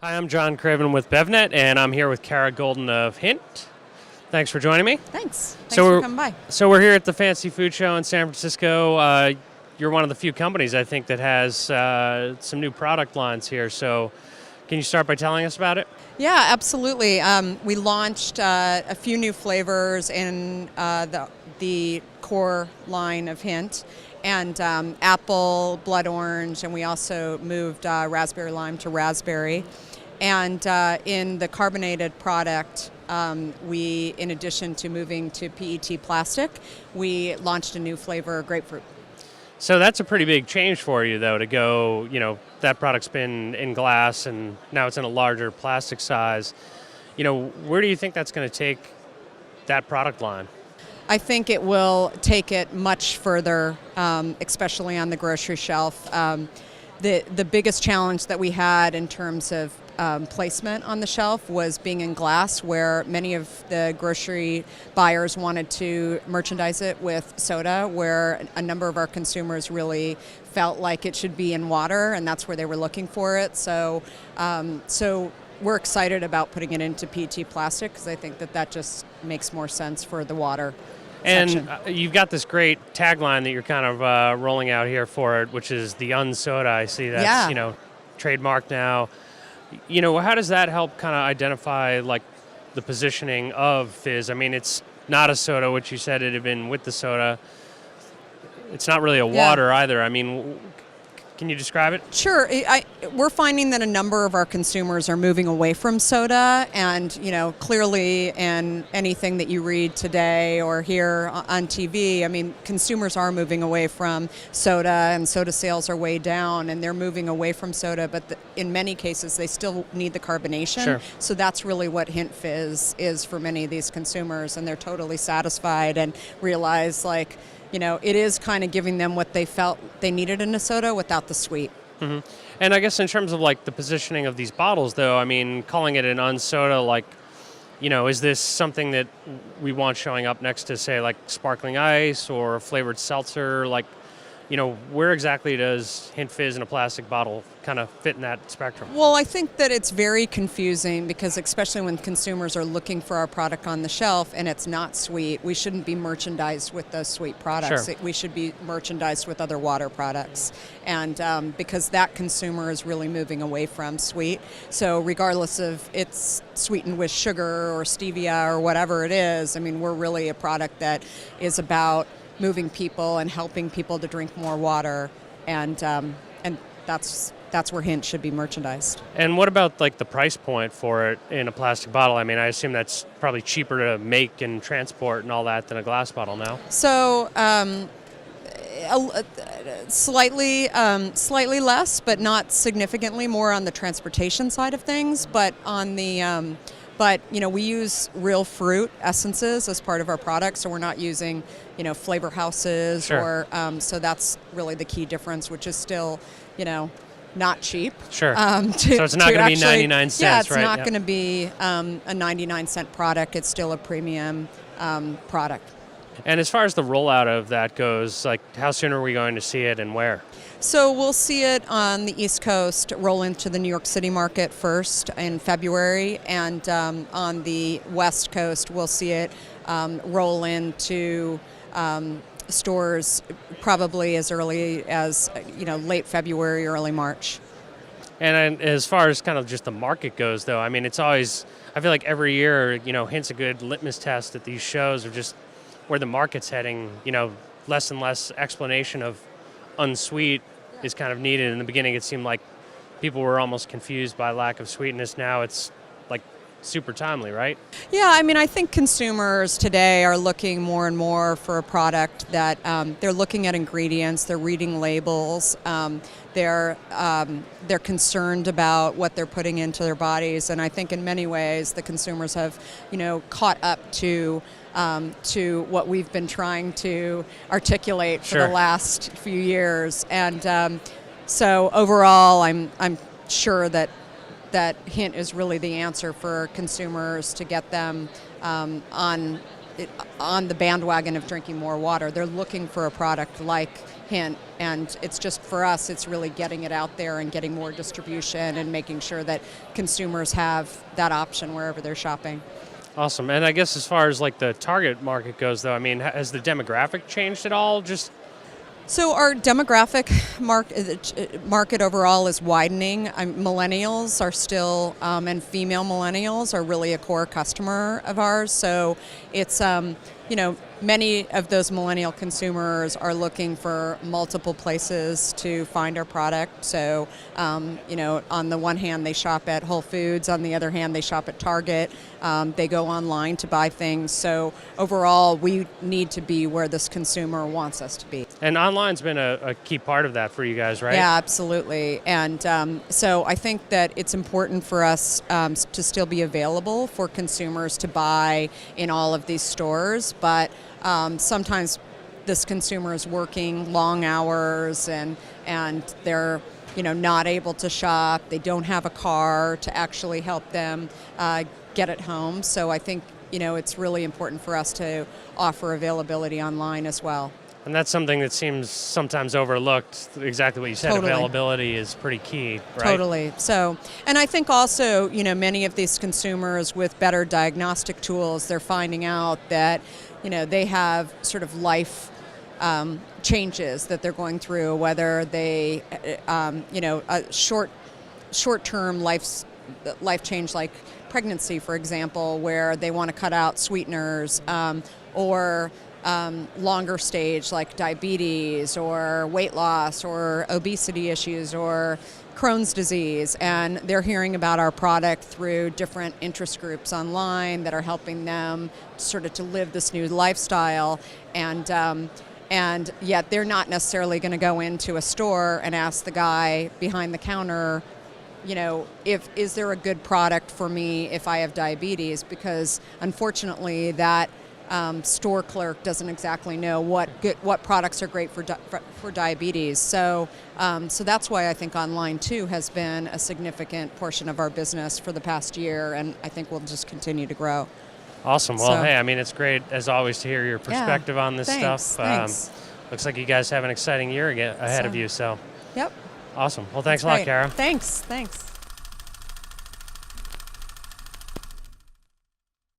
Hi, I'm John Craven with BevNet, and I'm here with Kara Golden of Hint. Thanks for joining me. Thanks for coming by. So we're here at the Fancy Food Show in San Francisco. You're one of the few companies, I think, that has some new product lines here. So can you start by telling us about it? Yeah, absolutely. We launched a few new flavors in the core line of Hint, and apple, blood orange, and we also moved raspberry lime to raspberry. And in the carbonated product, we, in addition to moving to PET plastic, we launched a new flavor, grapefruit. So that's a pretty big change for you, though, to go, that product's been in glass and now it's in a larger plastic size. Where do you think that's going to take that product line? I think it will take it much further, especially on the grocery shelf. The biggest challenge that we had in terms of placement on the shelf was being in glass, where many of the grocery buyers wanted to merchandise it with soda, where a number of our consumers really felt like it should be in water, and that's where they were looking for it. So we're excited about putting it into PET plastic because I think that just makes more sense for the water section. And you've got this great tagline that you're kind of rolling out here for it, which is the unsoda. I see that's trademarked now. How does that help kind of identify like the positioning of Fizz? I mean, it's not a soda, which you said it had been with the soda. It's not really a water either. I mean, can you describe it? Sure. We're finding that a number of our consumers are moving away from soda, and clearly in anything that you read today or hear on TV, I mean, consumers are moving away from soda, and soda sales are way down, and they're moving away from soda, but in many cases they still need the carbonation. Sure. So that's really what Hint Fizz is for many of these consumers, and they're totally satisfied and realize it is kind of giving them what they felt they needed in a soda without the sweet. Mm-hmm. And I guess in terms of the positioning of these bottles, though, I mean, calling it an unsoda, is this something that we want showing up next to, say, like sparkling ice or a flavored seltzer? Where exactly does Hint Fizz in a plastic bottle kind of fit in that spectrum? Well, I think that it's very confusing because especially when consumers are looking for our product on the shelf and it's not sweet, we shouldn't be merchandised with those sweet products. Sure. We should be merchandised with other water products. And because that consumer is really moving away from sweet. So regardless of it's sweetened with sugar or stevia or whatever it is, I mean, we're really a product that is about moving people and helping people to drink more water, and that's where Hint should be merchandised. And what about the price point for it in a plastic bottle? I mean, I assume that's probably cheaper to make and transport and all that than a glass bottle now. So slightly less, but not significantly more on the transportation side of things. But on the we use real fruit essences as part of our product, so we're not using, flavor houses. Sure. Or so that's really the key difference, which is still, not cheap. Sure. So it's not going to be 99 cents, yeah, it's right? not going to be a 99-cent product. It's still a premium product. And as far as the rollout of that goes, how soon are we going to see it and where? So we'll see it on the East Coast, roll into the New York City market first in February, and on the West Coast we'll see it roll into stores probably as early as late February, early March. And as far as kind of just the market goes, though, I mean, it's always, I feel like every year, Hint's a good litmus test at these shows of just where the market's heading. Less and less explanation of unsweet is kind of needed. In the beginning, it seemed like people were almost confused by lack of sweetness. Now it's super timely, right? Yeah, I mean, I think consumers today are looking more and more for a product that they're looking at ingredients, they're reading labels, they're concerned about what they're putting into their bodies, and I think in many ways the consumers have, caught up to what we've been trying to articulate for Sure. the last few years, and so overall, I'm sure that Hint is really the answer for consumers to get them on the bandwagon of drinking more water. They're looking for a product like hint. And it's just, for us, it's really getting it out there and getting more distribution and making sure that consumers have that option wherever they're shopping. Awesome. And I guess as far as like the target market goes, though, I mean, has the demographic changed at all? So our demographic market overall is widening. Millennials are still, and female millennials are really a core customer of ours. So it's, many of those millennial consumers are looking for multiple places to find our product. So, on the one hand, they shop at Whole Foods. On the other hand, they shop at Target. They go online to buy things. So overall, we need to be where this consumer wants us to be. And online's been a key part of that for you guys, right? Yeah, absolutely. And so I think that it's important for us to still be available for consumers to buy in all of these stores. But sometimes this consumer is working long hours and they're not able to shop. They don't have a car to actually help them get it home. So I think it's really important for us to offer availability online as well. And that's something that seems sometimes overlooked. Exactly what you said. Totally. Availability is pretty key, right? Totally. So, and I think also, many of these consumers with better diagnostic tools, they're finding out that, they have sort of life changes that they're going through, whether they, a short-term life change like pregnancy, for example, where they want to cut out sweeteners, or longer stage like diabetes or weight loss or obesity issues or Crohn's disease, and they're hearing about our product through different interest groups online that are helping them sort of to live this new lifestyle, and yet they're not necessarily going to go into a store and ask the guy behind the counter, is there a good product for me if I have diabetes, because unfortunately that store clerk doesn't exactly know what products are great for diabetes. So that's why I think online too has been a significant portion of our business for the past year, and I think we'll just continue to grow. Awesome. Well, hey, I mean, it's great as always to hear your perspective on this stuff. Thanks. Looks like you guys have an exciting year ahead of you. So. Yep. Awesome. Well, thanks a lot, Kara. Thanks.